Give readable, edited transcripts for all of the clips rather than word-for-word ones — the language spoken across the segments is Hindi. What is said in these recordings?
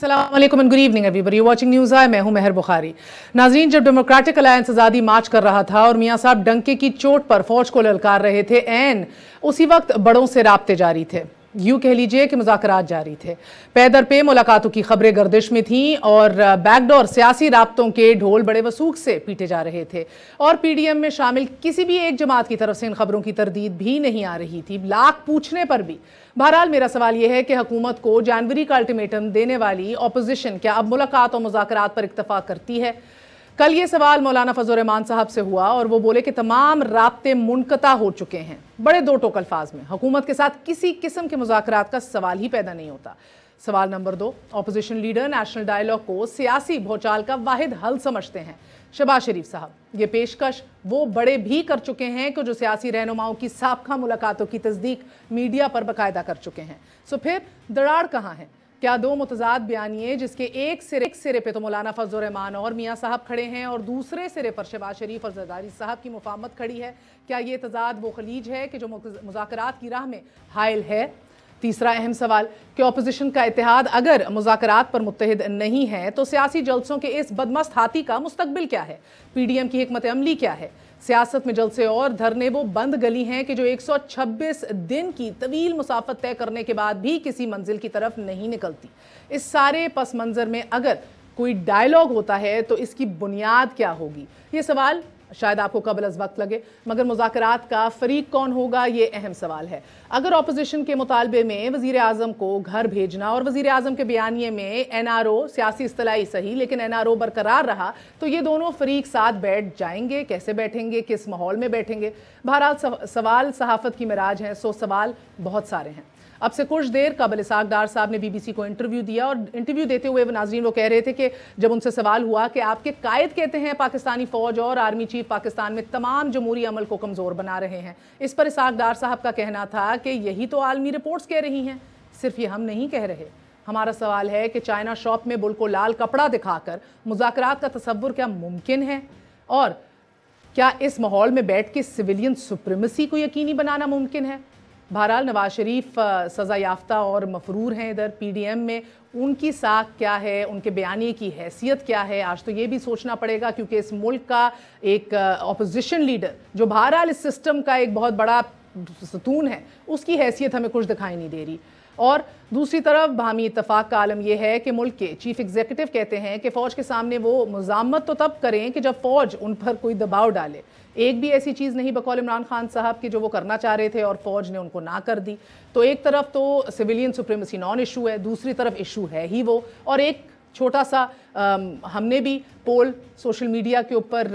अस्सलाम वालेकुम and good evening everybody, you watching news I. मैं हूं मेहर बुखारी। नाजरीन, जब डेमोक्रेटिक अलायंस आज़ादी मार्च कर रहा था और मियां साहब डंके की चोट पर फौज को ललकार रहे थे, एन उसी वक्त बड़ों से राब्ते जारी थे, यूं कह लीजिए कि मुज़ाकरात जारी थे। पैदर पे मुलाकातों की खबरें गर्दिश में थीं और बैकडोर सियासी राब्तों के ढोल बड़े वसूख से पीटे जा रहे थे और पीडीएम में शामिल किसी भी एक जमात की तरफ से इन खबरों की तरदीद भी नहीं आ रही थी, लाख पूछने पर भी। बहरहाल मेरा सवाल यह है कि हुकूमत को जनवरी का अल्टीमेटम देने वाली ऑपोजिशन क्या अब मुलाकात और मुज़ाकरात पर इत्तफा करती है? कल ये सवाल मौलाना फजल रहमान साहब से हुआ और वो बोले कि तमाम राब्ते मुनक़ता हो चुके हैं। बड़े दो टोक अल्फाज में हुकूमत के साथ किसी किस्म के मुज़ाकरात का सवाल ही पैदा नहीं होता। सवाल number 2, opposition leader national dialogue को सियासी भौचाल का वाहिद हल समझते हैं शहबाज शरीफ साहब। ये पेशकश वो बड़े भी कर चुके हैं कि जो सियासी रहनुमाओं की साबका मुलाकातों की तस्दीक मीडिया पर बाकायदा कर चुके हैं। सो फिर दरार कहाँ है? क्या दो मुतजाद बयानिए जिसके एक सिरे पे तो मौलाना फजल रहमान और मियाँ साहब खड़े हैं और दूसरे सिरे पर शहबाज शरीफ और जरदारी साहब की मुफाहमत खड़ी है, क्या ये तजाद वो खलीज है कि जो मुज़ाकरात की राह में हायल है? तीसरा अहम सवाल कि ऑपोजिशन का इत्तेहाद अगर मुज़ाकरात पर मुत्तहिद नहीं है तो सियासी जलसों के इस बदमस्त हाथी का मुस्तकबिल क्या है? पीडीएम की हिकमत अमली क्या है? सियासत में जलसे और धरने वो बंद गली हैं कि जो 126 दिन की तवील मुसाफत तय करने के बाद भी किसी मंजिल की तरफ नहीं निकलती। इस सारे पस मंज़र में अगर कोई डायलॉग होता है तो इसकी बुनियाद क्या होगी? ये सवाल शायद आपको कबल अज़ वक्त लगे, मगर मुज़ाकरात का फरीक कौन होगा, ये अहम सवाल है। अगर ऑपोजिशन के मुतालबे में वज़ीर आज़म को घर भेजना और वज़ीर आज़म के बयानिए में एनआरओ, सियासी इस्तिलाही सही लेकिन एनआरओ बरकरार रहा, तो ये दोनों फरीक साथ बैठ जाएंगे? कैसे बैठेंगे? किस माहौल में बैठेंगे? बहरहाल सवाल सहाफ़त की मिराज हैं, सो सवाल बहुत सारे हैं। अब से कुछ देर कबल इसाक डार साहब ने बीबीसी को इंटरव्यू दिया और इंटरव्यू देते हुए नाज़रीन वो कह रहे थे कि जब उनसे सवाल हुआ कि आपके कायद कहते हैं पाकिस्तानी फ़ौज और आर्मी चीफ पाकिस्तान में तमाम जमहूरी अमल को कमज़ोर बना रहे हैं, इस पर इसाक डार साहब का कहना था कि यही तो आलमी रिपोर्ट्स कह रही हैं, सिर्फ ये हम नहीं कह रहे। हमारा सवाल है कि चाइना शॉप में बुल को लाल कपड़ा दिखाकर मुज़ाकरात का तसव्वुर क्या मुमकिन है? और क्या इस माहौल में बैठ के सिविलियन सुप्रीमेसी को यकीनी बनाना मुमकिन है? बहरहाल नवाज शरीफ सज़ा याफ्ता और मफरूर हैं इधर पीडीएम में, उनकी साख क्या है, उनके बयानी की हैसियत क्या है, आज तो ये भी सोचना पड़ेगा, क्योंकि इस मुल्क का एक अपोजिशन लीडर जो बहरहाल इस सिस्टम का एक बहुत बड़ा सतून है, उसकी हैसियत हमें कुछ दिखाई नहीं दे रही। और दूसरी तरफ बाहमी इत्तफाक का आलम यह है कि मुल्क के चीफ एग्जीक्यूटिव कहते हैं कि फ़ौज के सामने वो मुज़ामत तो तब करें कि जब फ़ौज उन पर कोई दबाव डाले। एक भी ऐसी चीज़ नहीं बकौल इमरान खान साहब की जो वो करना चाह रहे थे और फ़ौज ने उनको ना कर दी। तो एक तरफ तो सिविलियन सुप्रीमेसी नॉन इशू है, दूसरी तरफ इशू है ही वो। और एक छोटा सा हमने भी पोल सोशल मीडिया के ऊपर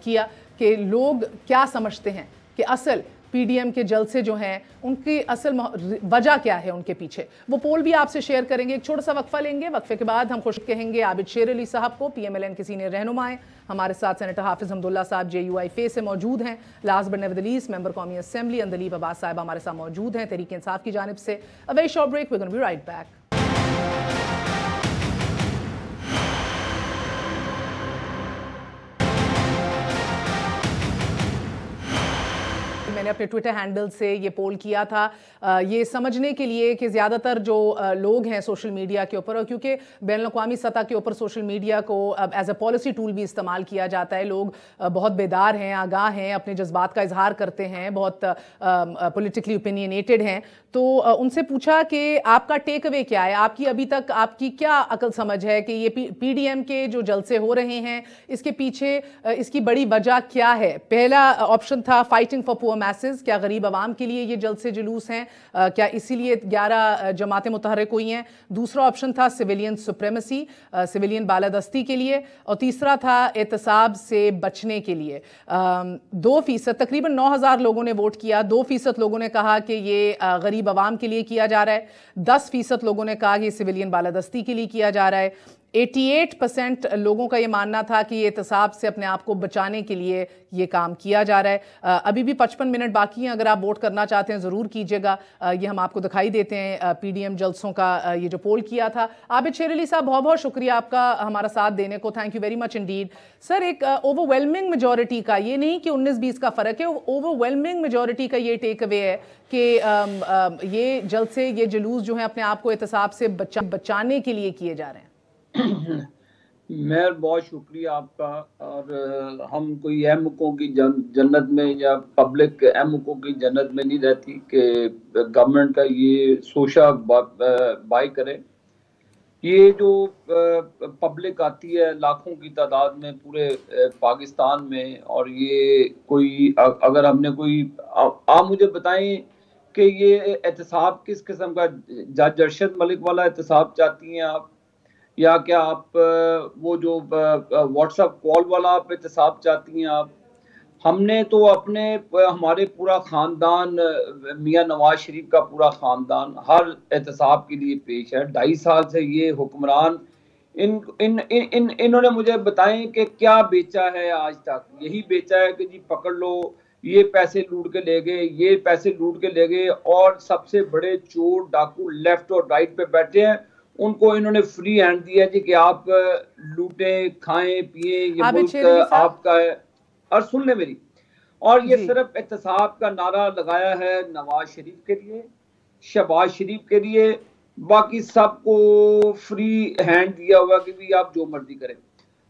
किया कि लोग क्या समझते हैं कि असल पीडीएम के जलसे जो हैं उनकी असल वजह क्या है उनके पीछे। वो पोल भी आपसे शेयर करेंगे। एक छोटा सा वक्फा लेंगे, वक्फे के बाद हम खुश कहेंगे आबिद शेर अली साहब को, पीएमएलएन के सीनियर रहनुमाएं। हमारे साथ सेनेटर हाफिज हमदुल्ला साहब जेयूआई फे से मौजूद हैं। Last but never the least member कौमी असेंबली अंदलीब अब्बास साहब हमारे साथ मौजूद हैं तहरीक इंसाफ की जानिब से। A very short break, we are gonna be right back. मैंने अपने ट्विटर हैंडल से ये पोल किया था ये समझने के लिए कि ज़्यादातर जो लोग हैं सोशल मीडिया के ऊपर, और क्योंकि बैनुल-अक़वामी सतह के ऊपर सोशल मीडिया को एज अ पॉलिसी टूल भी इस्तेमाल किया जाता है, लोग बहुत बेदार हैं, आगाह हैं, अपने जज्बात का इजहार करते हैं, बहुत पॉलिटिकली ओपिनियनेटेड हैं। तो उनसे पूछा कि आपका टेक अवे क्या है, आपकी अभी तक आपकी क्या अकल समझ है कि ये पीडीएम के जो जलसे हो रहे हैं इसके पीछे इसकी बड़ी वजह क्या है? पहला ऑप्शन था फाइटिंग फॉर पुअर मैसेज, क्या गरीब आवाम के लिए ये जलसे जुलूस हैं, क्या इसीलिए 11 जमातें मुतहर्रिक हुई हैं? दूसरा ऑप्शन था सिविलियन सुप्रीमेसी, सिविलियन बालादस्ती के लिए, और तीसरा था एहतसाब से बचने के लिए। 2% तकरीबन 9,000 लोगों ने वोट किया। 2% लोगों ने कहा कि ये गरीब आवाम के लिए किया जा रहा है, 10% लोगों ने कहा कि सिविलियन बालादस्ती के लिए किया जा रहा है। 88% लोगों का ये मानना था कि ये एहतसाब से अपने आप को बचाने के लिए ये काम किया जा रहा है। अभी भी 55 मिनट बाकी हैं, अगर आप वोट करना चाहते हैं ज़रूर कीजिएगा। ये हम आपको दिखाई देते हैं पीडीएम जलसों का ये जो पोल किया था। आबिद शेर अली साहब, बहुत बहुत शुक्रिया आपका हमारा साथ देने को, thank you very much Indeed. Sir, एक ओवरवेलमिंग मेजॉरिटी का, ये नहीं कि 19-20 का फ़र्क है, ओवरवेलमिंग मेजॉरिटी का ये टेक अवे है कि ये जलसे, ये जुलूस जो है अपने आप को एहतसाब से बचाने के लिए किए जा रहे हैं। मैं बहुत शुक्रिया आपका। और हम कोई अहमकों की जन्नत में या पब्लिक अहमकों की जन्नत में नहीं रहती कि गवर्नमेंट का ये सोशा बाई करे। ये जो पब्लिक आती है लाखों की तादाद में पूरे पाकिस्तान में, और ये कोई अगर हमने कोई आप मुझे बताएं कि ये एहतसाब किस किस्म का, जज अरशद मलिक वाला एहतसाब चाहती हैं आप, या क्या आप वो जो व्हाट्सएप कॉल वाला आप एहतसाब चाहती हैं आप? हमने तो हमारे पूरा ख़ानदान, मियाँ नवाज शरीफ का पूरा ख़ानदान हर एहतसाब के लिए पेश है। 2.5 साल से ये हुक्मरान इन्होंने मुझे बताएं कि क्या बेचा है आज तक। यही बेचा है कि जी पकड़ लो, ये पैसे लूट के ले गए, ये पैसे लूट के ले गए, और सबसे बड़े चोर डाकू लेफ्ट और राइट पे बैठे हैं, उनको इन्होंने फ्री हैंड दिया जी कि आप लूटें, खाएं, पिए, ये मुल्क आपका है। और सुन ले मेरी, और ये सिर्फ एहतसाब का नारा लगाया है नवाज शरीफ के लिए, शहबाज शरीफ के लिए, बाकी सबको फ्री हैंड दिया हुआ कि भी आप जो मर्जी करें।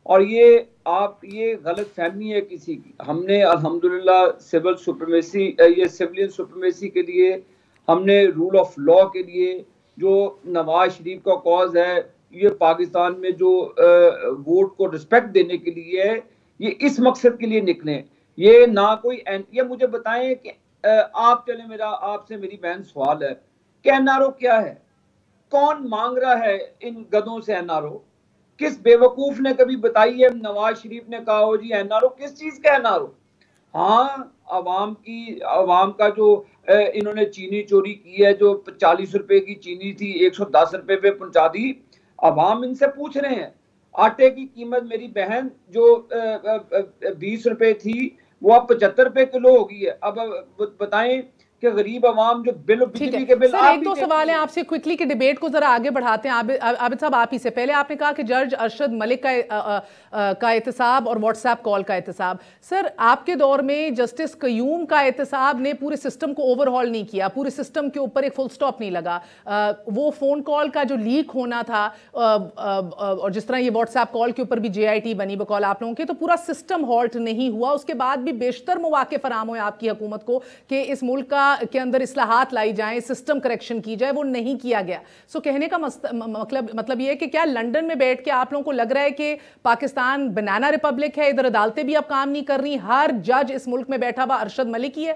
और ये गलत फहमी है किसी की। हमने अल्हम्दुलिल्लाह सिविल सुप्रीमेसी, ये सिविलियन सुप्रीमेसी के लिए, हमने रूल ऑफ लॉ के लिए, जो नवाज शरीफ का कॉज है, ये पाकिस्तान में जो वोट को रिस्पेक्ट देने के लिए है, ये इस मकसद के लिए निकले। ये ना कोई ये मुझे बताएं कि आप चले, मेरा आपसे मेरी बहन सवाल है कि एनआरओ क्या है? कौन मांग रहा है इन गधों से एनआरओ? किस बेवकूफ ने कभी बताई है? नवाज शरीफ ने कहा हो जी एनआरओ, किस चीज का एनआरओ? हाँ, अवाम का जो इन्होंने चीनी चोरी की है, जो 40 रुपए की चीनी थी 110 रुपए पे पहुंचा दी। अवाम इनसे पूछ रहे हैं। आटे की कीमत मेरी बहन जो 20 रुपए थी, वो अब 75 रुपए किलो हो गई है। अब बताएं कि गरीब आवाम जो बिजली के बिल। सर, एक दो सवाल हैं आपसे क्विकली कि डिबेट को जरा आगे बढ़ाते हैं। आबिद साहब, आप ही से पहले आपने कहा कि जज अरशद मलिक का एहतसाब और व्हाट्सएप कॉल का एहतसाब। सर, आपके दौर में जस्टिस कयूम का एहतसाब ने पूरे सिस्टम को ओवरहॉल नहीं किया, पूरे सिस्टम के ऊपर एक फुल स्टॉप नहीं लगा। वो फोन कॉल का जो लीक होना था, और जिस तरह ये व्हाट्सएप कॉल के ऊपर भी JIT बनी बकौल आप लोगों के, तो पूरा सिस्टम हॉल्ट नहीं हुआ। उसके बाद भी बेशतर मौके फराम हुए आपकी हुकूमत को कि इस मुल्क के अंदर इस्लाहात लाई जाएं, सिस्टम करेक्शन की जाए, वो नहीं किया गया। सो कहने का मतलब ये है कि क्या लंदन में बैठ के आप लोगों को लग रहा है कि पाकिस्तान बनाना रिपब्लिक है, इधर अदालतें भी अब काम नहीं कर रही, हर जज इस मुल्क में बैठा हुआ अरशद मलिक ही है?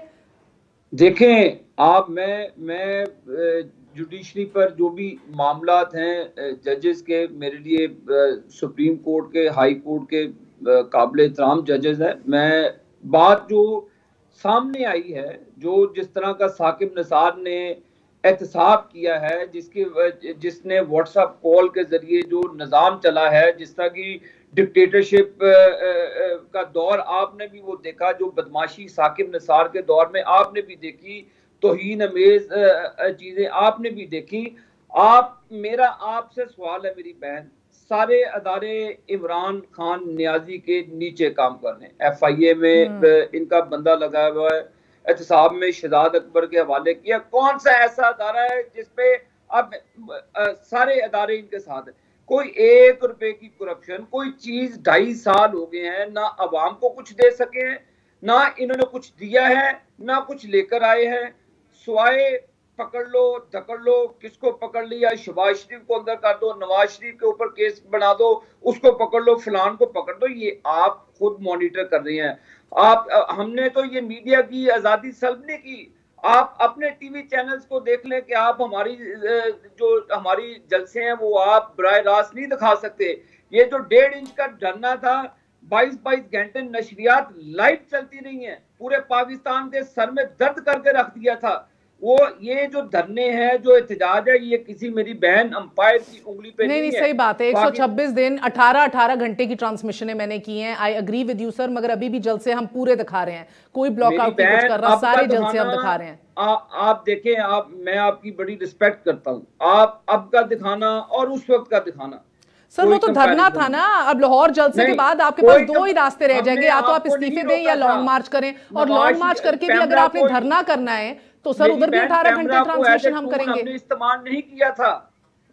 देखें आप, मैं जुडिशरी पर जो भी मामलात हैं जजेस के, मेरे लिए सुप्रीम कोर्ट के, हाई कोर्ट के काबिल एहतराम जजेस हैं। मैं बात जो सामने आई है, जो जिस तरह का साकिब निसार ने एहतसाब किया है, जिसने व्हाट्सएप कॉल के जरिए जो निज़ाम चला है, जिस तरह की डिक्टेटरशिप का दौर आपने भी वो देखा, जो बदमाशी साकिब निसार के दौर में आपने भी देखी, तौहीन अमेज चीजें आपने भी देखी। मेरा आपसे सवाल है मेरी बहन, सारे अदारे इमरान खान नियाजी के नीचे काम कर रहे हैं। FIA में इनका बंदा लगा हुआ है, एहतसाब में शहजाद अकबर के हवाले किया। कौन सा ऐसा अदारा है जिसपे अब सारे अदारे इनके साथ है? कोई 1 रुपए की करप्शन, कोई चीज 2.5 साल हो गए हैं, ना अवाम को कुछ दे सके हैं, ना इन्होंने कुछ दिया है, ना कुछ लेकर आए हैं, स्वाए पकड़ लो धकड़ लो। किसको पकड़ लिया? शहबाज शरीफ को अंदर कर दो, नवाज शरीफ के ऊपर केस बना दो, उसको पकड़ लो, फलान को पकड़ दो। ये आप खुद मॉनिटर कर रहे हैं। हमने तो ये मीडिया की आजादी सल्ब नहीं की। आप अपने टीवी चैनल्स को देख लें कि आप हमारी जलसे हैं वो आप बराह रास्त नहीं दिखा सकते। ये जो 1.5 इंच का धरना था, 22 घंटे नशरियात लाइव चलती रही हैं, पूरे पाकिस्तान के सर में दर्द करके रख दिया था। वो ये जो धरने हैं, जो एहतजाज है, ये किसी मेरी बहन अंपायर की उंगली पे नहीं है। सही बात है। 126 दिन 18 घंटे की ट्रांसमिशनें मैंने की हैं। I agree with you sir, मगर अभी भी जल्द से हम पूरे दिखा रहे हैं, कोई ब्लॉकआउट नहीं कुछ कर रहा, सारे जल्द से हम दिखा रहे हैं। आप देखें, मैं आपकी बड़ी रिस्पेक्ट करता हूँ, आप अब का दिखाना और उस वक्त का दिखाना। सर वो तो धरना था ना, अब लाहौर जलसे के बाद आपके पास दो ही रास्ते रह जाएंगे, या तो आप इस्तीफे दें या लॉन्ग मार्च करें। और लॉन्ग मार्च करके भी अगर आपने धरना करना है तो सर उधर भी 18 घंटे ट्रांसमिशन हम करेंगे। हमने इस्तेमाल नहीं किया था,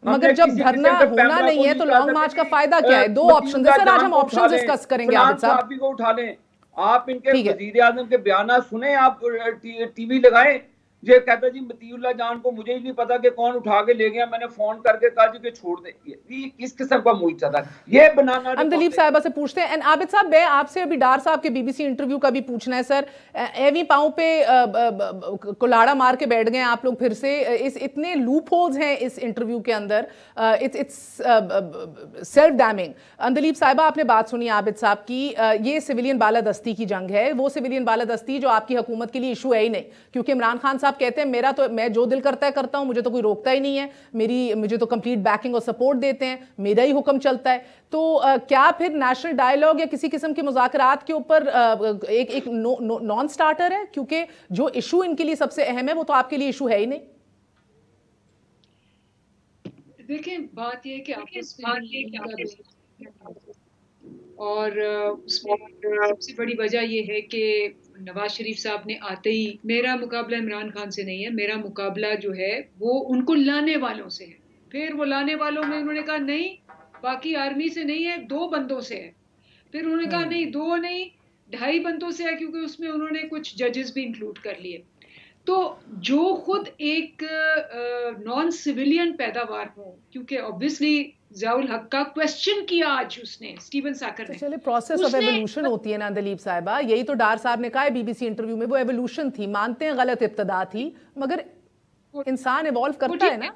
मगर जब धरना होना नहीं है तो लॉन्ग मार्च का फायदा क्या है? दो ऑप्शन है सर, आज हम ऑप्शन डिस्कस करेंगे। आबिद साहब आप को उठा लें, आप इनके वजीर आजम के बयान सुने, आप टीवी लगाएं। ये कहता जी मतीउल्लाह जान को मुझे ही नहीं पता कि कौन उठा के ले गया, मैंने फोन करके कहा जी कि छोड़ दे। ये किस किस्म का मुल्क चल रहा है? ये बनाना। हम दिलीप साहिबा से पूछते हैं। आबिद साहब, मैं आपसे अभी डार साहब के बीबीसी इंटरव्यू का भी पूछना है सर। एवी पाँव पे कुल्हाड़ा मार के बैठ गए आप लोग फिर से। इस इतने लूप होल्स हैं इस इंटरव्यू के अंदर, इट्स सेल्फ डैमिंग। दिलीप साहिबा, आपने बात सुनी आबिद साहब की, ये सिविलियन बालादस्ती की जंग है। वो सिविलियन बालादस्ती जो आपकी हुकूमत के लिए इशू है ही नहीं, क्योंकि इमरान खान साहब कहते हैं मेरा तो, मैं जो दिल करता है करता हूं, मुझे तो कोई रोकता ही नहीं है, मुझे तो कंप्लीट बैकिंग और सपोर्ट देते हैं, मेरा ही हुक्म चलता है। तो क्या फिर नेशनल डायलॉग या किसी किस्म के मुज़ाकरात के ऊपर एक नॉन स्टार्टर है? क्योंकि जो इशू इनके लिए सबसे अहम है वो तो आपके लिए इशू है ही नहीं। देखिए, बात ये है कि आपस में और सबसे बड़ी वजह यह है कि नवाज शरीफ साहब ने आते ही, मेरा मुकाबला इमरान खान से नहीं है, मेरा मुकाबला जो है वो उनको लाने वालों से है। फिर वो लाने वालों में उन्होंने कहा नहीं, बाकी आर्मी से नहीं है, 2 बंदों से है। फिर उन्होंने कहा नहीं 2 नहीं 2.5 बंदों से है, क्योंकि उसमें उन्होंने कुछ जजेस भी इंक्लूड कर लिए। तो जो खुद एक नॉन सिविलियन पैदावार हो, क्योंकि ऑब्वियसली ज़ियाउल हक का क्वेश्चन किया आज उसने, स्टीवन साकर ने। चलिए, प्रोसेस ऑफ एवोल्यूशन होती है ना दिलीप साहिबा, यही तो डार साहब ने कहा है बीबीसी इंटरव्यू में, वो एवोल्यूशन थी। मानते हैं गलत इब्तदा थी, मगर इंसान इवॉल्व करता है ना।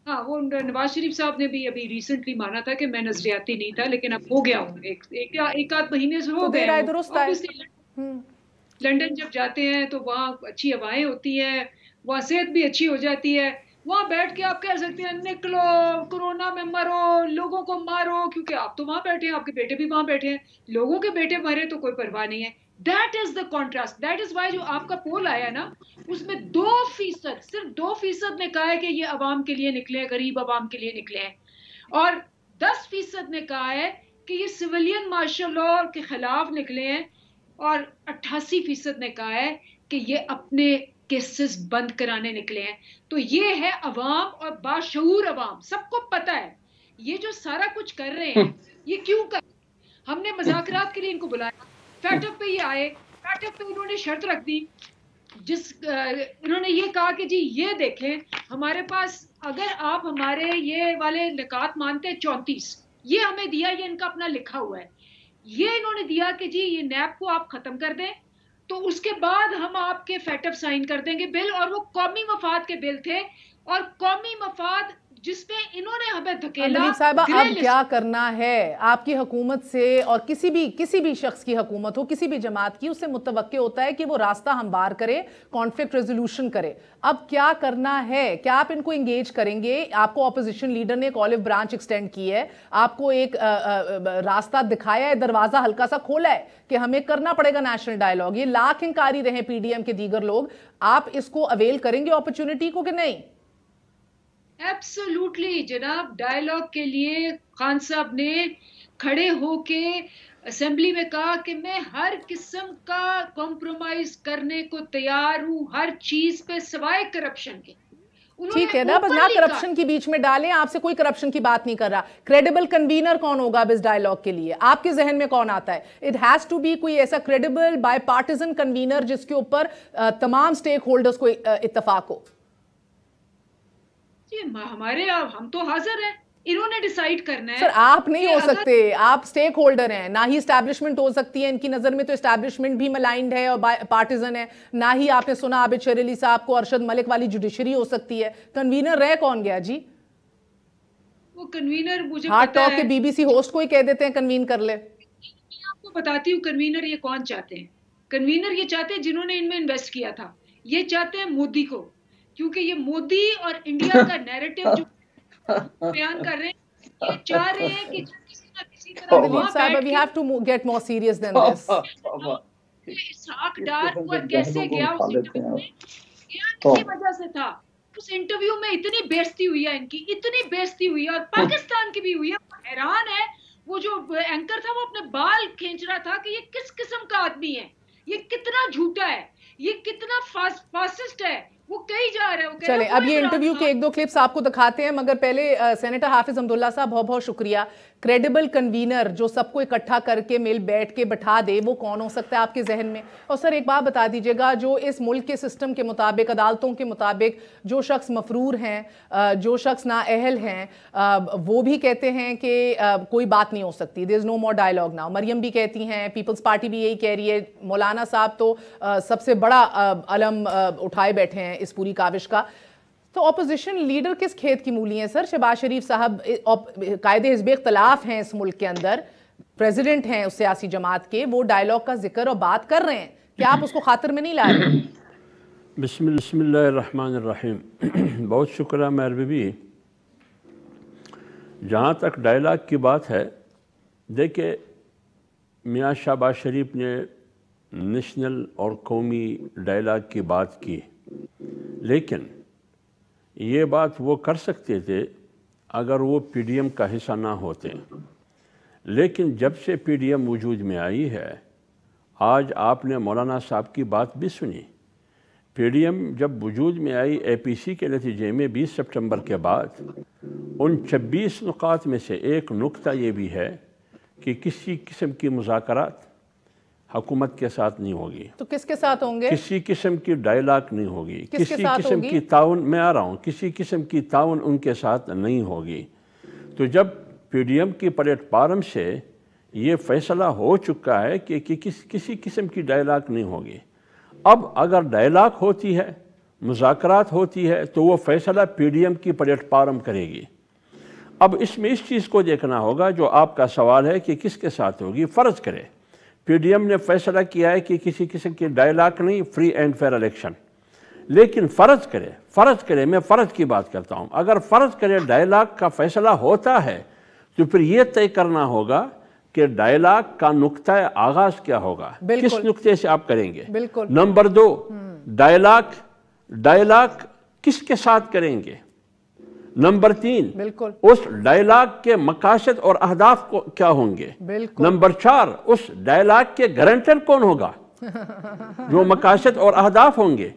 हाँ, वो नवाज शरीफ साहब ने भी अभी रिसेंटली माना था कि मैं नजरियाती नहीं था, लेकिन अब हो गया हूँ, एक आध महीने से हो गया। लंदन जब जाते हैं तो वहाँ अच्छी हवाएं होती हैं, वहाँ सेहत भी अच्छी हो जाती है। वहाँ बैठ के आप कह सकते हैं निकलो, कोरोना में मरो, लोगों को मारो, क्योंकि आप तो वहाँ बैठे हैं, आपके बेटे भी वहाँ बैठे हैं, लोगों के बेटे मरे तो कोई परवाह नहीं है। That is the contrast, that is why जो आपका पोल आया ना, उसमें 2%, सिर्फ 2% ने कहा है कि ये अवाम के लिए निकले हैं, गरीब अवाम के लिए निकले हैं, और 10% ने कहा है कि ये सिविलियन मार्शल लॉ के खिलाफ निकले हैं, और 88% ने कहा है कि ये अपने केसेस बंद कराने निकले हैं। तो ये है अवाम, और बाशऊर अवाम, सबको पता है ये जो सारा कुछ कर रहे हैं ये क्यों कर। हमने मज़ाकरात के लिए इनको बुलाया, फैटअप पे ये आए, फैटअप पे उन्होंने शर्त रख दी, इन्होंने ये कहा कि जी ये देखें हमारे पास, अगर आप हमारे ये वाले निकात मानते हैं 34, ये हमें दिया, ये इनका अपना लिखा हुआ है, ये इन्होंने दिया कि जी ये नैब को आप खत्म कर दें, तो उसके बाद हम आपके फैटअप साइन कर देंगे बिल। और वो कौमी मफाद के बिल थे, और कौमी मफाद जिसमें इन्होंने हमें धकेला। दिलीप साहिबा, अब क्या करना है आपकी हुकूमत से, और किसी भी शख्स की हुकूमत हो, किसी भी जमात की, उससे मुतवक्के होता है कि वो रास्ता हमवार करे, कॉन्फ्लिक्ट रेजोल्यूशन करे। अब क्या करना है? क्या आप इनको इंगेज करेंगे? आपको ऑपोजिशन लीडर ने एक ऑलिव ब्रांच एक्सटेंड की है, आपको एक रास्ता दिखाया है, दरवाजा हल्का सा खोला है कि हमें करना पड़ेगा नेशनल डायलॉग। ये लाख इंकारी रहे पीडीएम के दीगर लोग, आप इसको अवेल करेंगे अपॉर्चुनिटी को कि नहीं? एब्सोल्युटली जनाब, डायलॉग के लिए खान साहब ने खड़े होके असेंबली में कहा कि मैं हर किस्म का कॉम्प्रोमाइज करने को तैयार हूं, हर चीज पे सिवाय करप्शन के। ठीक है ना, बस ना करप्शन की बीच में डालें, आपसे कोई करप्शन की बात नहीं कर रहा। क्रेडिबल कन्वीनर कौन होगा अब इस डायलॉग के लिए? आपके जहन में कौन आता है? इट हैज टू बी कोई ऐसा क्रेडिबल बाय पार्टिजन कन्वीनर जिसके ऊपर तमाम स्टेक होल्डर्स को इत्तेफाक हो। हमारे हम तो हाजिर हैं, इन्होंने डिसाइड करना है। सर आप नहीं हो सकते, आप स्टेक होल्डर हैं, ना ही एस्टैब्लिशमेंट हो सकती है इनकी नजर में, तो एस्टैब्लिशमेंट भी मलाइंड है और पार्टिजन है। ना ही आपने सुना आबिद शर अली साहब को अरशद मलिक वाली जुडिशरी हो सकती है। कन्वीनर रह कौन गया जी? वो कन्वीनर मुझे हार्ट टॉक के बीबीसी होस्ट को ही कह देते हैं कन्वीन कर ले। मैं आपको बताती हूँ कन्वीनर ये कौन चाहते हैं। कन्वीनर ये चाहते हैं जिन्होंने इनमें इन्वेस्ट किया था, ये चाहते हैं मोदी को, क्योंकि ये मोदी और इंडिया का नैरेटिव जो बयान कर रहे हैं, ये चाह रहे हैं कि किसी ना किसी तरह Dilip Saab, we have to get more serious than this. इसहाक डार पर कैसे गया उस इंटरव्यू में, किसी वजह से था। उस इंटरव्यू में इतनी बेइज्जती हुई है इनकी, इतनी बेइज्जती हुई है, और पाकिस्तान की भी हुई है। हैरान है, वो जो एंकर था वो अपने बाल खींच रहा था कि ये किस किस्म का आदमी है, ये कितना झूठा है, ये कितना फासिस्ट है, वो कहीं जा रहा है। चले अब ये इंटरव्यू के एक दो क्लिप्स आपको दिखाते हैं, मगर पहले सेनेटर हाफिज अब्दुल्ला साहब, बहुत बहुत शुक्रिया। क्रेडिबल कन्वीनर जो सबको इकट्ठा करके मिल बैठ के बैठा दे, वो कौन हो सकता है आपके जहन में? और सर एक बात बता दीजिएगा, जो इस मुल्क के सिस्टम के मुताबिक, अदालतों के मुताबिक जो शख्स मफरूर हैं, जो शख्स नाअहल हैं, वो भी कहते हैं कि कोई बात नहीं हो सकती, there is no more dialogue now. Maryam भी कहती हैं, पीपल्स पार्टी भी यही कह रही है, मौलाना साहब तो सबसे बड़ा अलम उठाए बैठे हैं इस पूरी काविश का। तो ऑपोजिशन लीडर किस खेत की मूली हैं सर? शहबाज शरीफ साहब कायदे हिज़्ब इख्तलाफ हैं इस मुल्क के अंदर, प्रेसिडेंट हैं उस सियासी जमात के, वो डायलॉग का जिक्र और बात कर रहे हैं, क्या आप उसको खातिर में नहीं ला रहे? बिस्मिल्लाहिर्रहमानिर्रहीम। बहुत शुक्रिया मेहर बीबी। जहाँ तक डायलॉग की बात है, देखिए मियाँ शहबाज शरीफ ने नेशनल और कौमी डायलॉग की बात की, लेकिन ये बात वो कर सकते थे अगर वो पीडीएम का हिस्सा ना होते। लेकिन जब से पीडीएम वजूद में आई है, आज आपने मौलाना साहब की बात भी सुनी। पीडीएम जब वजूद में आई एपीसी के नतीजे में 20 सितंबर के बाद, उन 26 नुकात में से एक नुक्ता ये भी है कि किसी किस्म की मुज़ाकरात हुकूमत के साथ नहीं होगी। तो किसके साथ होंगे? किसी किस्म की डायलॉग नहीं होगी, किसी किस्म की ताउन, मैं आ रहा हूँ, किसी किस्म की ताउन उनके साथ नहीं होगी। तो जब पीडीएम की प्लेटफार्म से ये फैसला हो चुका है कि किसी किस्म की डायलॉग नहीं होगी, अब अगर डायलॉग होती है, मुज़ाकरात होती है, तो वो फैसला पीडीएम की प्लेटफार्म करेगी। अब इसमें इस चीज़ को देखना होगा, जो आपका सवाल है कि किसके साथ होगी। फ़र्ज़ करें पीडीएम ने फैसला किया है कि किसी किस्म की डायलॉग नहीं, फ्री एंड फेयर इलेक्शन, लेकिन फ़र्ज़ करें मैं फ़र्ज़ की बात करता हूँ, अगर फ़र्ज़ करें डायलॉग का फैसला होता है, तो फिर ये तय करना होगा कि डायलॉग का नुक्ता आगाज़ क्या होगा, किस नुक्ते से आप करेंगे। नंबर 2, डायलॉग किसके साथ करेंगे। नंबर 3, उस डायलॉग के मकासद और अहदाफ को क्या होंगे। नंबर 4, उस डायलॉग के गारंटर कौन होगा जो मकासद और अहदाफ होंगे।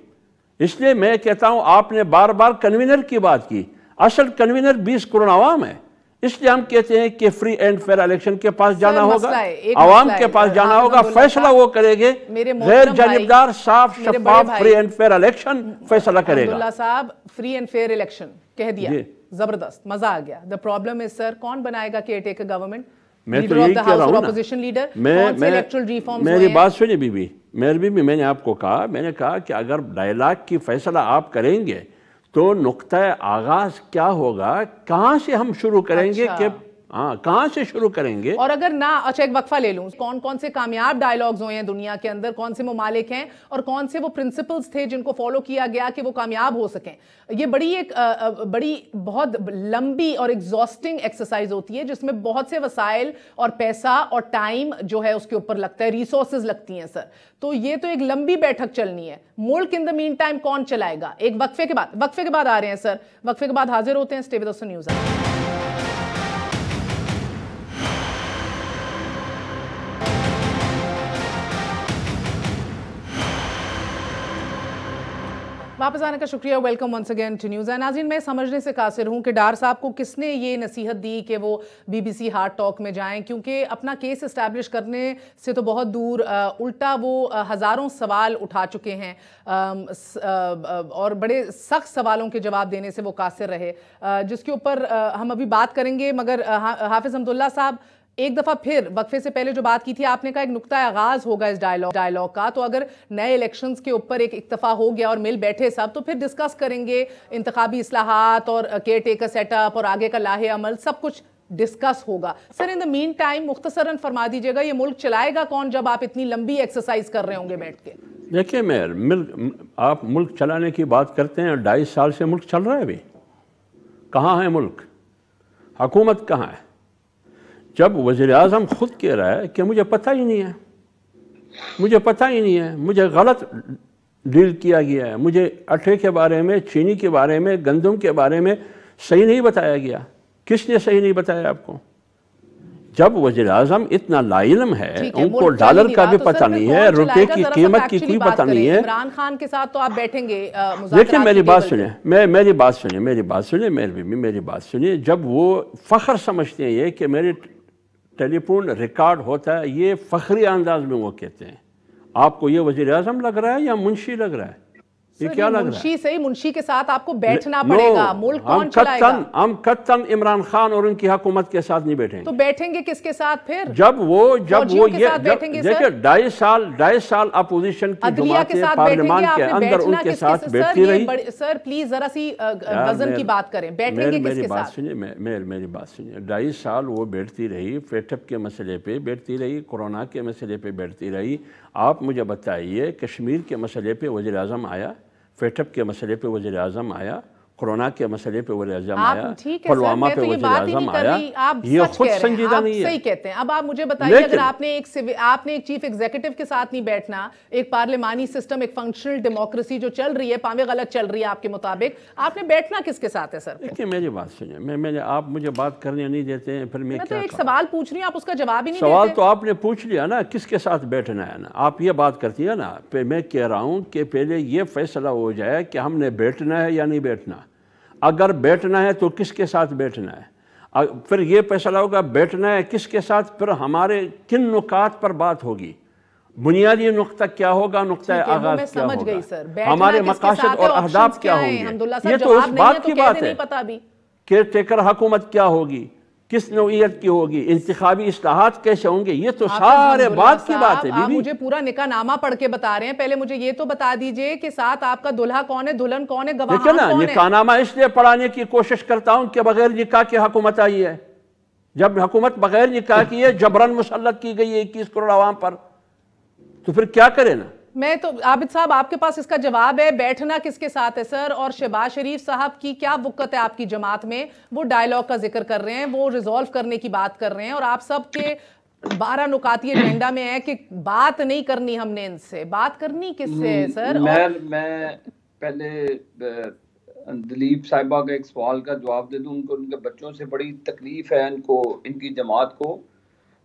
इसलिए मैं कहता हूं, आपने बार बार कन्वीनर की बात की, असल कन्वीनर 20 करोड़ आवाम है। इसलिए हम कहते हैं कि फ्री एंड फेयर इलेक्शन के पास जाना होगा, आवाम के पास जाना होगा, फैसला वो करेंगे, गैर जानिबदार, साफ शफाफ फ्री एंड फेयर इलेक्शन फैसला करेगा। अब्दुल्ला साहब, फ्री एंड फेयर इलेक्शन कह दिया, जबरदस्त, मजा आ गया। द प्रॉब्लम इज सर, कौन बनाएगा केयरटेकर गवर्नमेंट? मैं तो यही कह रहा हूं ना, ऑपोजिशन लीडर, मेरी बात सुनिए बीबी, मैंने आपको कहा, मैंने कहा कि अगर डायलॉग की फैसला आप करेंगे तो नुक्ता आगाज क्या होगा, कहाँ से हम शुरू करेंगे। कि हाँ, कहाँ से शुरू करेंगे। और अगर ना, अच्छा एक वक्फा ले लूं, कौन कौन से कामयाब डायलॉग्स हुए हैं दुनिया के अंदर, कौन से ममालिक हैं और कौन से वो प्रिंसिपल्स थे जिनको फॉलो किया गया कि वो कामयाब हो सकें। ये बड़ी बहुत लंबी और एग्जॉस्टिंग एक्सरसाइज होती है, जिसमें बहुत से वसाइल और पैसा और टाइम जो है उसके ऊपर लगता है, रिसोर्सेज लगती हैं सर। तो ये तो एक लंबी बैठक चलनी है। मुल्क इन द मीन टाइम कौन चलाएगा? एक वक्फे के बाद आ रहे हैं सर, वक्फे के बाद हाजिर होते हैं। Stay with us on news. वापस आने का शुक्रिया, welcome once again to news. नाज़रीन, मैं समझने से कासिर हूँ कि डार साहब को किसने ये नसीहत दी कि वो BBC हार्ट टॉक में जाएं, क्योंकि अपना केस इस्टेब्लिश करने से तो बहुत दूर, उल्टा वो हज़ारों सवाल उठा चुके हैं और बड़े सख्त सवालों के जवाब देने से वो कासिर रहे, जिसके ऊपर हम अभी बात करेंगे। मगर हाफिज़ अब्दुल्ला साहब, एक दफ़ा फिर वक्फे से पहले जो बात की थी आपने, कहा एक नुक्ता आगाज होगा इस डायलॉग का, तो अगर नए इलेक्शंस के ऊपर एक इत्तफा हो गया और मिल बैठे सब, तो फिर डिस्कस करेंगे इंतखाबी इस्लाहात और केयर टेकर सेटअप और आगे का लाहे अमल, सब कुछ डिस्कस होगा। Sir, in the meantime मुख्तसरन फरमा दीजिएगा, ये मुल्क चलाएगा कौन जब आप इतनी लंबी एक्सरसाइज कर रहे होंगे बैठ के? देखिए मेयर, आप मुल्क चलाने की बात करते हैं, 2.5 साल से मुल्क चल रहा है अभी। कहाँ है मुल्क? हुकूमत कहाँ है? जब वज़ीर आज़म ख़ुद कह रहा है कि मुझे पता ही नहीं है, मुझे पता ही नहीं है, मुझे गलत डील किया गया है, मुझे आटे के बारे में, चीनी के बारे में, गंदम के बारे में सही नहीं बताया गया। किसने सही नहीं बताया आपको? जब वज़ीर आज़म इतना लाइलम है, उनको डॉलर का भी पता नहीं है, रुपए की कीमत की कोई पता नहीं है। इमरान खान के साथ तो आप बैठेंगे? देखिए मेरी बात सुनिए, मेरी बात सुनिए, मेरी बात सुनिए। जब वो फ़ख्र समझते हैं ये कि मेरे टेलीफोन रिकॉर्ड होता है, ये फ़ख्री अंदाज में वो कहते हैं। आपको ये वज़ीर आज़म लग रहा है या मुंशी लग रहा है? ये क्या लग रहा है? मुंशी सही, मुंशी के साथ आपको बैठना पड़ेगा। मुल्क कौन चलाएगा? हम कत्तन इमरान खान और उनकी हुकूमत के साथ नहीं बैठेंगे। तो बैठेंगे किसके साथ फिर? जब वो ये देखिए 2.5 साल अपोजिशन की जमातें पार्लियामेंट के अंदर उनके साथ बैठती रही। सर प्लीज जरा सी वजन की बात करें, बैठेंगे किसके साथ? सुनिए मेरी बात सुनिए। 2.5 साल वो बैठती रही, फेटअप के मसले पे बैठती रही, कोरोना के मसले पे बैठती रही। आप मुझे बताइए, कश्मीर के मसले पे वज़ीर आज़म आया, फेटअप के मसले पे वज़ीर आज़म आया, कोरोना के मसले पे वज़ीर आज़म आया, पुलवामा पे वज़ीर आज़म आया। ये खुद संजीदा नहीं है। सही कहते हैं। अब आप मुझे बताइए, अगर आपने एक चीफ एग्जीक्यूटिव के साथ नहीं बैठना, एक पार्लियामानी सिस्टम, एक फंक्शनल डेमोक्रेसी जो चल रही है पावे गलत चल रही है आपके मुताबिक, आपने बैठना किसके साथ है सर? देखिए मेरी बात सुनिए, आप मुझे बात करने नहीं देते हैं, फिर मैं तो एक सवाल पूछ रही हूँ, आप उसका जवाब ही नहीं देते। सवाल तो आपने पूछ लिया ना, किसके साथ बैठना है ना, आप ये बात करती है ना। मैं कह रहा हूँ कि पहले ये फैसला हो जाए कि हमने बैठना है या नहीं बैठना। अगर बैठना है तो किसके साथ बैठना है, फिर ये फैसला होगा बैठना है किसके साथ, फिर हमारे किन नुकात पर बात होगी, बुनियादी नुक्ता क्या होगा, नुक्ता आगाज क्या होगा, हमारे मकासद और अहदाफ क्या होंगे। ये तो उस बात की बात है, केयर टेकर हुकूमत क्या होगी, किस नौइयत की होगी, इंतखाबी इस्लाहात कैसे होंगे, ये तो सारे बात की बात है। आप मुझे पूरा निकाहनामा पढ़ के बता रहे हैं, पहले मुझे ये तो बता दीजिए कि साथ आपका दुल्हा कौन है, दुल्हन कौन है, गवाह कौन है? निकाहनामा इसलिए पढ़ाने की कोशिश करता हूं कि बगैर निकाह की हुकूमत आई है। जब हुकूमत बगैर निकाह की है, जबरन मुसल्लत की गई है 21 करोड़ आवाम पर, तो फिर क्या करें ना। मैं तो आबिद साहब आपके पास इसका जवाब है, बैठना किसके साथ है सर? और शहबाज शरीफ साहब की क्या वुक़्त है आपकी जमात में? वो डायलॉग का जिक्र कर रहे हैं, वो रिजॉल्व करने की बात कर रहे हैं, और आप सब के 12 नुकाती एजेंडा में है कि बात नहीं करनी हमने इनसे। बात करनी किससे है सर? मैं पहले दलीप साहिबा का एक सवाल का जवाब दे दूं। उनके बच्चों से बड़ी तकलीफ है इनको, इनकी जमात को,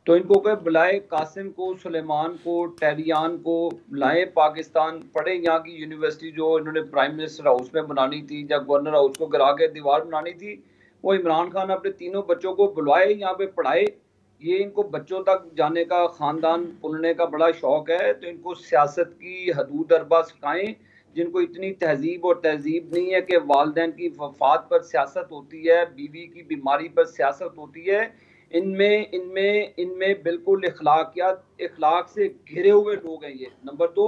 तो इनको कहे बुलाए कासिम को, सुलेमान को, टेरियान को, लाए पाकिस्तान, पढ़े यहाँ की यूनिवर्सिटी जो इन्होंने प्राइम मिनिस्टर हाउस में बनानी थी या गवर्नर हाउस को गिरा के दीवार बनानी थी, वो इमरान खान अपने तीनों बच्चों को बुलाए, यहाँ पे पढ़ाए। ये इनको बच्चों तक जाने का, ख़ानदान पुलने का बड़ा शौक है, तो इनको सियासत की हदूद अरबा सिखाएं। जिनको इतनी तहजीब और तहजीब नहीं है कि वालिदैन की वफात पर सियासत होती है, बीवी की बीमारी पर सियासत होती है, इनमें बिल्कुल इखलाक से घिरे हुए लोग हैं ये। नंबर 2,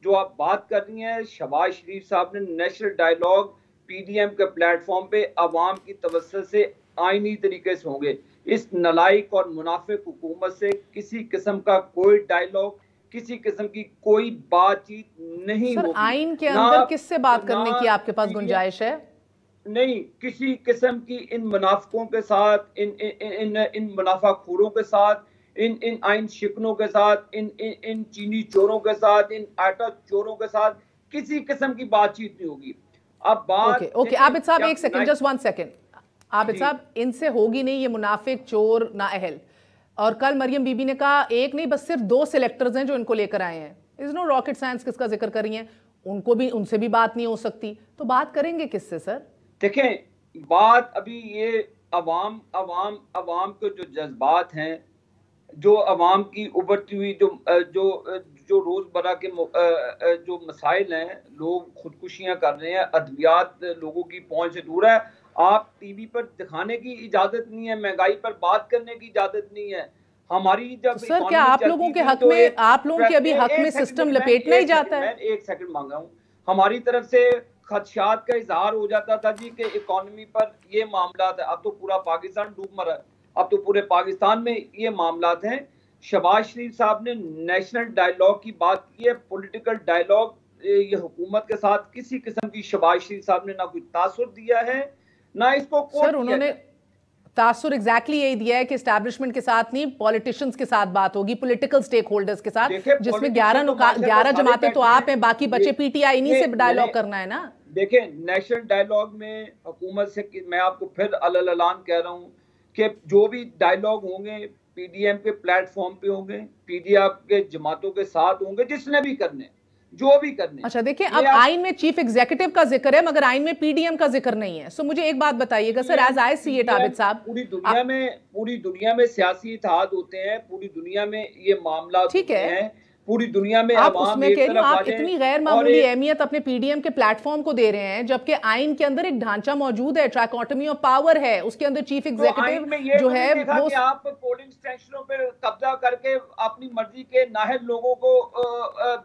जो आप बात कर रही हैं, शहबाज शरीफ साहब ने नेशनल डायलॉग पीडीएम के प्लेटफॉर्म पे अवाम की तवज्जो से आईनी तरीके से होंगे। इस नलायक और मुनाफिक हुकूमत से किसी किस्म का कोई डायलॉग, किसी किस्म की कोई बातचीत नहीं होगी। आइन के अंदर किससे बात करने की आपके पास गुंजाइश है? नहीं, किसी किस्म की इन मुनाफिकों के साथ, इन मुनाफाखोरों के साथ, इन आइन शिकनों के साथ, इन चीनी चोरों के साथ, इन आटा चोरों के साथ किसी किस्म की बातचीत नहीं होगी। अब बात ओके आबिद साहब, एक सेकंड, जस्ट 1 सेकंड। आबिद साहब, इनसे होगी नहीं ये मुनाफिक, चोर, नाअहल। और कल मरियम बीबी ने कहा एक नहीं बस सिर्फ 2 सिलेक्टर्स हैं जो इनको लेकर आए हैं। इज नो रॉकेट साइंस किसका जिक्र कर रही हैं, उनसे भी बात नहीं हो सकती, तो बात करेंगे किससे सर? देखें, बात अभी ये अवाम के जो जज्बात हैं, जो अवाम की उभरती हुई जो रोजमर्रा के जो मसाइल हैं, लोग खुदकुशियां कर रहे हैं, अद्वियात लोगों की पहुंच से दूर है। आप टीवी पर दिखाने की इजाजत नहीं है, महंगाई पर बात करने की इजाजत नहीं है। हमारी जब तो सर क्या आप लोगों के हक में, आप लोगों के अभी हक में सिस्टम लपेटना ही जाता है? मैं 1 सेकंड मांग रहा हूँ। हमारी तरफ से खदशात का इजहार हो जाता था जी कि इकोनॉमी पर ये मामला है। अब तो पूरा पाकिस्तान डूब मरा है, अब तो पूरे पाकिस्तान में ये मामला हैं। शहबाज शरीफ साहब ने नेशनल डायलॉग की बात की है, पॉलिटिकल डायलॉग ये हुकूमत के साथ किसी किस्म की शहबाज शरीफ साहब ने ना कोई तासुर दिया है ना इसको कोट सर उन्होंने तासुर एग्जैक्टली यही दिया है कि एस्टैब्लिशमेंट के साथ नहीं पॉलिटिशियंस के साथ बात होगी, पॉलिटिकल स्टेक होल्डर्स के साथ, जिसमें 11 जमातें तो आप हैं, बाकी बचे पीटीआई, इन्हीं से डायलॉग करना है ना। देखिए नेशनल डायलॉग में हुकूमत से मैं आपको फिर अल-ऐलान कह रहा हूँ कि जो भी डायलॉग होंगे पीडीएम के प्लेटफॉर्म पे होंगे, पीडीएफ के जमातों के साथ होंगे, जिसने भी करने जो भी करने। अच्छा देखिए, अब आइन में चीफ एग्जीक्यूटिव का जिक्र है मगर आइन में पीडीएम का जिक्र नहीं है। सो मुझे एक बात बताइएगा sir, as I see it Abid साहब, पूरी दुनिया में सियासी इत्तेहाद होते हैं, पूरी दुनिया में ये मामला ठीक है, पूरी दुनिया में आप उसमें कह रहे हो, आप इतनी गैर मामूली अहमियत अपने पीडीएम के प्लेटफॉर्म को दे रहे हैं, जबकि आइन के अंदर एक ढांचा मौजूद है, ट्राइकोटमी ऑफ पावर है, उसके अंदर चीफ एग्जीक्यूटिव जो है वो आप पोलिंग स्टेशनों पर कब्जा करके अपनी मर्जी के नाहल लोगों को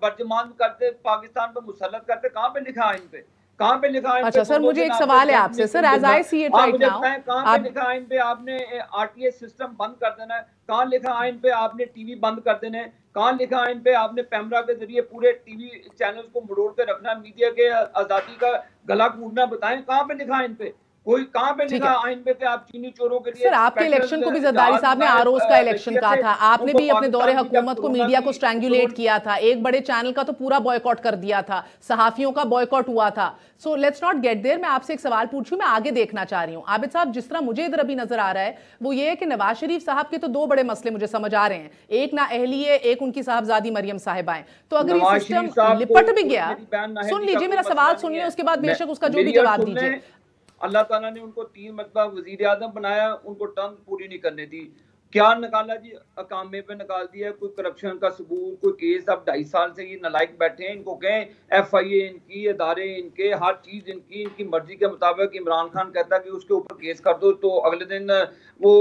बर्जमान करते, पाकिस्तान पर मुसल्लत करते, कहाँ पे लिखा आइन पे, कहाँ पे लिखा आइन? अच्छा सर मुझे एक सवाल है आपसे sir, as I see it right now, कहाँ पे लिखा आइन पे आपने आरटीएस सिस्टम बंद कर देना है? कहाँ लिखा आइन पे आपने टीवी बंद कर देना है? कहाँ लिखा आइन पे आपने पैमरा के जरिए पूरे टीवी चैनल्स को मरोड़ के रखना, मीडिया के आजादी का गला कूटना? बताएं कहाँ पे लिखा आइन पे? कोई कहाँ पे लिखा आइन पे कि आप चीनी चोरों के लिए? सर आपके इलेक्शन को भी जरदारी साहब ने आरओज का इलेक्शन कहा था, आपने भी अपने दौरे हुकूमत को मीडिया को स्ट्रैंगुलेट किया था, एक बड़े चैनल का तो पूरा बॉयकॉट कर दिया था, सहाफियों का बॉयकॉट हुआ था। So let's not get there. मैं आपसे एक सवाल पूछूं, मैं आगे देखना चाह रही हूँ आबिद साहब, जिस तरह मुझे इधर अभी नजर आ रहा है वो ये है कि नवाज शरीफ साहब के तो दो बड़े मसले मुझे समझ आ रहे हैं, एक ना अहली है, एक उनकी साहबजादी मरियम साहिबा है। तो अगर ये सिस्टम लिपट भी गया, सुन लीजिए मेरा सवाल सुनिए, उसके बाद बेशक उसका जो भी जवाब दीजिए। अल्लाह ताला ने उनको 3 मरतबा वजीर आज़म बनाया, उनको टर्म पूरी नहीं करने दी, क्या निकाला जी? अकामे पे निकाल दिया, कोई करप्शन का सबूत, कोई केस। अब 2.5 साल से ये नालायक बैठे हैं, इनको कहें FIA इनकी, इदारे इनके, हर चीज इनकी मर्जी के मुताबिक। इमरान खान कहता है कि उसके ऊपर केस कर दो, तो अगले दिन वो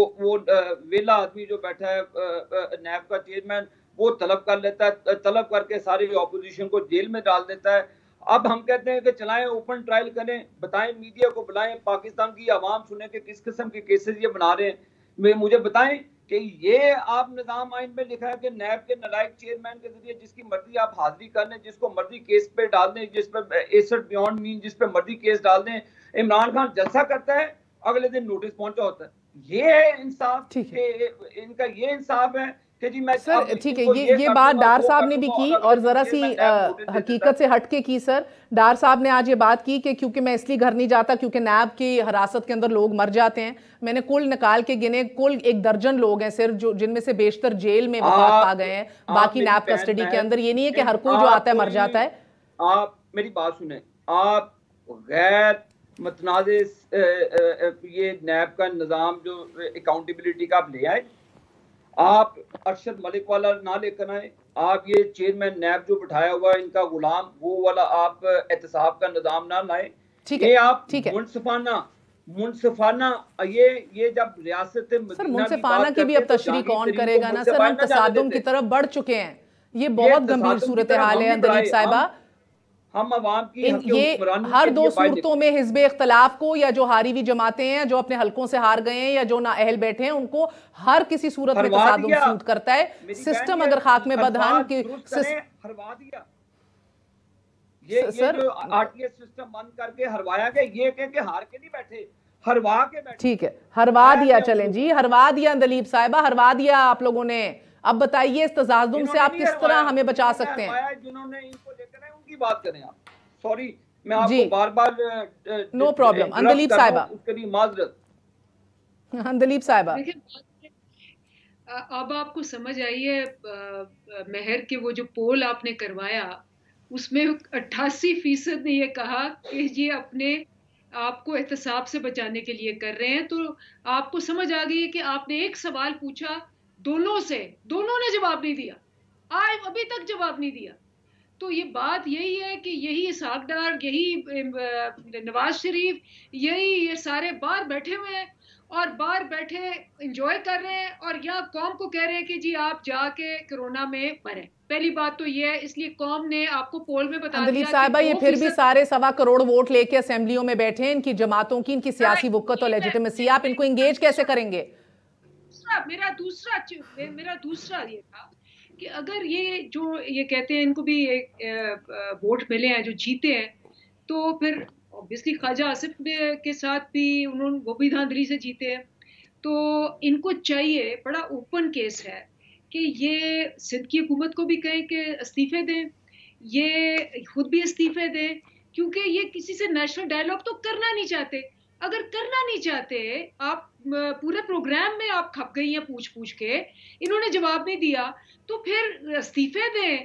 वेला आदमी जो बैठा है नैब का चेयरमैन, वो तलब कर लेता है, तलब करके सारी ऑपोजिशन को जेल में डाल देता है। अब हम कहते हैं कि चलाएं, ओपन ट्रायल करें, बताएं, मीडिया को बुलाएं, पाकिस्तान की आवाम सुने कि किस किस्म के केसेस ये बना रहे हैं। मुझे बताएं कि ये आप निजाम आइन में लिखा है कि नैब के नालायक चेयरमैन के जरिए जिसकी मर्जी आप हाजिरी कर लें, जिसको मर्जी केस पे डाल दें, जिस पे एसेट बियॉन्ड मीन, जिस पे मर्जी केस डाल दें। इमरान खान जलसा करता है, अगले दिन नोटिस पहुंचा होता है। ये है इंसाफ? इनका ये इंसाफ है कि जी मैं सर ठीक है, ये बात डार साहब ने भी की और जरा सी हकीकत से हटके की। सर डार साहब ने आज ये बात की कि क्योंकि मैं इसलिए घर नहीं जाता क्योंकि नैब की हिरासत के अंदर लोग मर जाते हैं। मैंने कुल निकाल के गिने, कुल 1 दर्जन लोग हैं सिर्फ, जो जिनमें से बेशतर जेल में वफात पा गए हैं, बाकी नैब कस्टडी के अंदर। ये नहीं है कि हर कोई जो आता है मर जाता है। आप मेरी बात सुने, आप गैर मतनाज़े ये नैब का निज़ाम जो अकाउंटेबिलिटी का आप ले आए, आप अरशद मलिक वाला ना लेकर आए, आप ये चेयरमैन नैब जो बिठाया हुआ है इनका गुलाम, वो वाला आप एहतसाब का निजाम ना लाए। ये आप मुनसिफाना ये जब रियासत सर मुनसिफाना की भी अब तशरीह कौन करेगा ना सर, हम तसादुम की तरफ बढ़ चुके हैं, ये बहुत गंभीर सूरत हाल है अंदलीब साहिबा। हम अवाम की ये हर 2 सूरतों में हिज़्ब इख्तिलाफ को, या जो हारी हुई जमातें हैं जो अपने हलकों से हार गए हैं या जो ना अहल बैठे हैं, उनको हर किसी सूरत में तसादुम सूद करता है। सिस्टम अगर खाक में बदहान की हरवा दिया, ये जो आरटीएस सिस्टम बंद करके हरवाया गया, ये कह के हार के नहीं बैठे, हरवा के बैठे। ठीक है, हरवा दिया, चलें जी, हरवा दिया अंदलीब साहिबा, हरवा दिया आप लोगों ने। अब बताइए इस तसादुम से आप किस तरह हमें बचा सकते हैं? जिन्होंने इनको लेकर है उनकी बात करें आप। सॉरी, मैं आपको बार-बार नो प्रॉब्लम अंदलीब साहिबा, उसके लिए माजरत। अंदलीब साहिबा, अब आपको समझ आई है महर के वो जो पोल आपने करवाया उसमें 88% ने ये कहा कि ये अपने आपको एहतसाब से बचाने के लिए कर रहे हैं। तो आपको समझ आ गई है कि आपने एक सवाल पूछा दोनों से, दोनों ने जवाब नहीं दिया, अभी तक जवाब नहीं दिया। तो ये बात यही है कि यही इसहाक डार, यही नवाज शरीफ, यही ये सारे बाहर बैठे हुए हैं और बाहर बैठे एंजॉय कर रहे हैं और यहाँ कौम को कह रहे हैं कि जी आप जाके कोरोना में मरें। पहली बात तो ये है, इसलिए कौम ने आपको पोल में बता दिया साहिबा, ये फिर भी सारे 1.25 करोड़ वोट लेके असेंबलियों में बैठे हैं, इनकी जमातों की, इनकी सियासी वुक्कत और लेजिटिमेसी, आप इनको एंगेज कैसे करेंगे? मेरा दूसरा ये था कि अगर ये जो ये कहते हैं इनको भी वोट मिले हैं जो जीते हैं, तो फिर ऑब्वियसली ख्वाजा आसिफ के साथ भी उन्होंने वो भी धांधली से जीते हैं, तो इनको चाहिए, बड़ा ओपन केस है कि ये सिंध की हुकूमत को भी कहें कि इस्तीफे दें, ये खुद भी इस्तीफे दें, क्योंकि ये किसी से नेशनल डायलॉग तो करना नहीं चाहते। अगर करना नहीं चाहते, आप पूरे प्रोग्राम में आप खप गई हैं पूछ पूछ के, इन्होंने जवाब नहीं दिया, तो फिर इस्तीफे दें।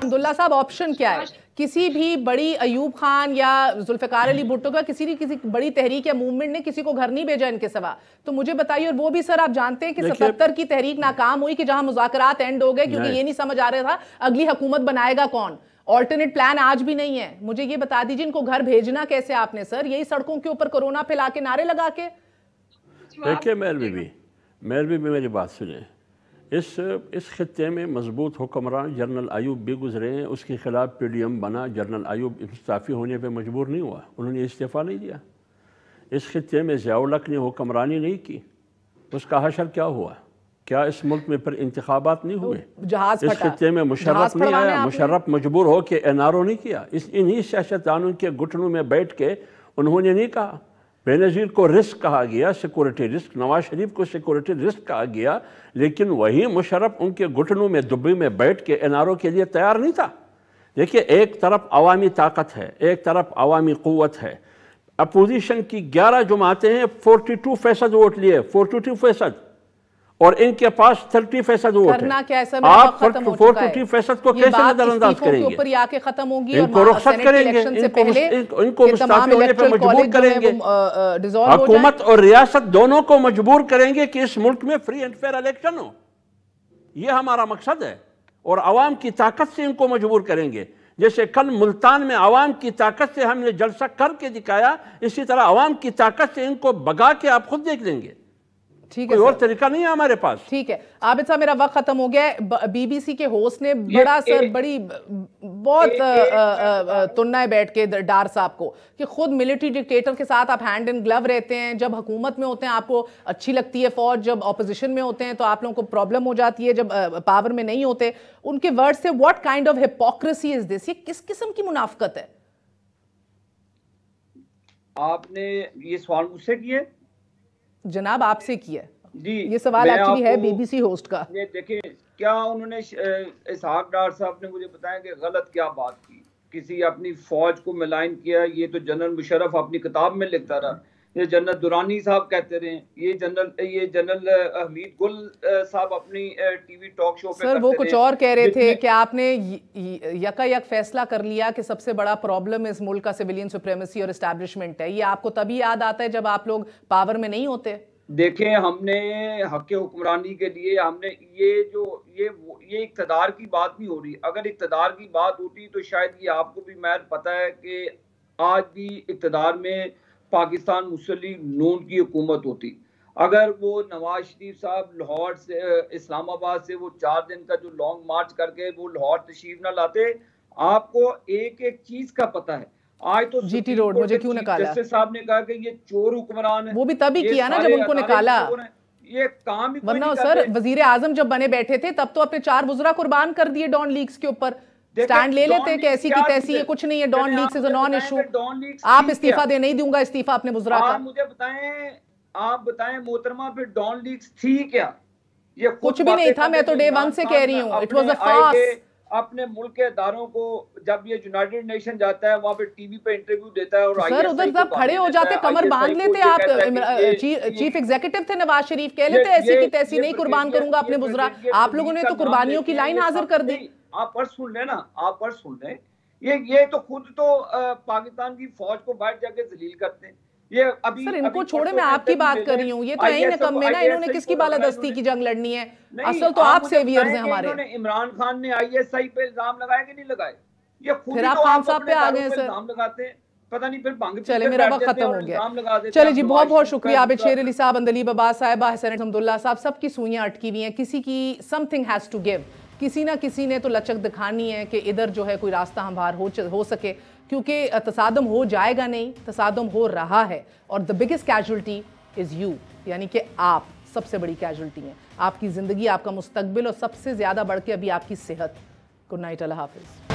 अब्दुल्ला साहब, ऑप्शन क्या है? किसी भी बड़ी अयूब खान या जुल्फिकार अली भुट्टो का किसी बड़ी तहरीक या मूवमेंट ने किसी को घर नहीं भेजा इनके सिवा, तो मुझे बताइए। और वो भी सर आप जानते हैं कि 77 की तहरीक नाकाम हुई कि जहां मुज़ाकरात एंड हो गए क्योंकि ये नहीं समझ आ रहा था अगली हुकूमत बनाएगा कौन। ऑल्टरनेट प्लान आज भी नहीं है। मुझे ये बता दीजिए इनको घर भेजना कैसे आपने सर? यही सड़कों के ऊपर कोरोना फैला के नारे लगा के? देखिए मेल भी मेरी बात सुने, इस खित्ते में मजबूत हुक्मरान जनरल अयूब भी गुजरे हैं, उसके खिलाफ PDM बना, जनरल अयूब मुस्ताफ़ी होने पे मजबूर नहीं हुआ, उन्होंने इस्तीफ़ा नहीं दिया। इस खित्ते में ज़िया-उल-हक़ ने हुक्मरानी नहीं की, उसका हशर क्या हुआ? क्या इस मुल्क में फिर इंतखाबात नहीं हुए? इस खित्ते में मुशर्रफ नहीं आया, मुशर्रफ मजबूर हो के NRO नहीं किया। इन्हीं सियासतदानों के घुटनों में बैठ के उन्होंने नहीं कहा। बेनज़ीर को रिस्क कहा गया, सिक्योरिटी रिस्क, नवाज शरीफ को सिक्योरिटी रिस्क कहा गया, लेकिन वही मुशर्रफ उनके घुटनों में दुबई में बैठ के NRO के लिए तैयार नहीं था। देखिए, एक तरफ अवामी ताकत है, एक तरफ अवामी क़ुव्वत है। अपोजिशन की 11 जमातें हैं, 42% वोट लिए, 42%, और इनके पास 30% वोट है। आप 42% को कैसे नजरअंदाज करेंगे? ऊपर आके खत्म होगी, इनको रुखसत करेंगे, इनको मुस्ताफी होने पे मजबूर करेंगे, हुकूमत और रियासत दोनों को मजबूर करेंगे कि इस मुल्क में फ्री एंड फेयर इलेक्शन हो। ये हमारा मकसद है, और अवाम की ताकत से इनको मजबूर करेंगे। जैसे कल मुल्तान में अवाम की ताकत से हमने जलसा करके दिखाया, इसी तरह अवाम की ताकत से इनको भगा के आप खुद देख लेंगे। ठीक है, कोई और तरीका नहीं है हमारे पास। ठीक है आबिद साहब, मेरा वक्त खत्म हो गया है। BBC के होस्ट ने बहुत तुन्ना है बैठ के डार साहब को कि खुद मिलिट्री डिक्टेटर के साथ आप हैंड इन ग्लव रहते हैं। जब हुकूमत में होते हैं आपको अच्छी लगती है फौज, जब ऑपोजिशन में होते हैं तो आप लोगों को प्रॉब्लम हो जाती है, जब पावर में नहीं होते। उनके वर्ड से what kind of hypocrisy is this? ये किस किस्म की मुनाफकत है? आपने ये सवाल मुझसे किए? जनाब आपसे किया जी, ये सवाल एक्चुअली है BBC होस्ट का। ये देखिए, क्या उन्होंने इसहाक डार साहब ने मुझे बताया कि गलत क्या बात की, किसी अपनी फौज को मिलाइन किया। ये तो जनरल मुशर्रफ अपनी किताब में लिखता रहा, ये जनरल दुरानी साहब कहते रहे, ये जनरल हमीद गुल साहब अपनी TV टॉक शो पे सर वो कुछ और कह रहे थे कि आपने यकायक फैसला कर लिया कि सबसे बड़ा प्रॉब्लम इस मुल्क का सिविलियन सुप्रीमेसी और एस्टैब्लिशमेंट है। ये आपको तभी याद आता है जब आप लोग पावर में नहीं होते। देखें, हमने हक हुक्मरानी के लिए हमने ये इक़्तिदार की बात नहीं हो रही। अगर इक़्तिदार की बात होती तो शायद ये आपको भी महज पता है कि आज भी इक़्तिदार में पाकिस्तान मुस्लिम नून की हुकूमत होती। अगर वो नवाज शरीफ साहब लाहौर से, इस्लामाबाद से वो 4 दिन का जो लॉन्ग मार्च करके वो लाहौर तशरीफ ना लाते, आपको एक एक चीज का पता है। आज तो GT रोड मुझे क्यों निकाला? जस्टिस साहब ने कहा कि ये चोर हुक्मरान है। वो भी तभी किया ना जब उनको निकाला। ये काम ही वरना सर वजीर आजम जब बने बैठे थे तब तो अपने 4 वुज़रा कुर्बान कर दिए डॉन लीक्स के ऊपर। स्टैंड ले लेते कि ऐसी की तैसी है, कुछ नहीं है, don leaks is a non issue. आप इस्तीफा दे, नहीं दूंगा इस्तीफा अपने वुज़रा का। मुझे बताएं, आप बताएं मोहतरमा, फिर डॉन लीक्स थी क्या? ये कुछ भी नहीं था। मैं तो डे 1 से कह रही हूँ, इट वाज अ फार्स। अपने मुल्क के इदारोों को जब ये यूनाइटेड नेशन जाता है वहां पे TV पे इंटरव्यू देता है और सर उधर सब खड़े हो जाते, कमर बांध लेते। आप चीफ एग्जीक्यूटिव थे नवाज शरीफ, कह लेते ऐसी की तैसी नहीं कुर्बान करूंगा अपने वुज़रा। आप लोगों ने तो कुर्बानियों की लाइन हाजिर कर दी। आप पर सुन लें ना, आप पर सुन लें। ये तो खुद तो पाकिस्तान की फौज को बाहर जाके जलील करते हैं। ये अभी सर इनको छोड़े, मैं आपकी बात कर रही हूँ। ये तो यही नकम में ना, इन्होंने किसकी बालादस्ती की जंग लड़नी है? असल तो आप सेवियर्स हैं हमारे। इमरान खान ने ISI पे इल्जाम लगाया कि नहीं लगाए? ये खुद फिर आप खान साहब पे आ गए सर। इल्जाम लगाते हैं, पता नहीं फिर भंग। चले मेरा वक्त खत्म हो गया। चले जी, बहुत बहुत शुक्रिया आबिद शेर अली साहब, अंदलीब अब्बास साहिबा, हसन अब्दुल्ला साहब। सबकी सुइयां अटकी हुई हैं, किसी की समथिंग हैज टू गिव। किसी ना किसी ने तो लचक दिखानी है कि इधर जो है कोई रास्ता हमवार हो सके, क्योंकि तसादम हो जाएगा नहीं, तसादम हो रहा है। और the biggest casualty is you, यानी कि आप सबसे बड़ी कैजुअल्टी हैं। आपकी ज़िंदगी, आपका मुस्तकबिल और सबसे ज़्यादा बढ़ के अभी आपकी सेहत। गुड नाइट, अल्लाह हाफिज़।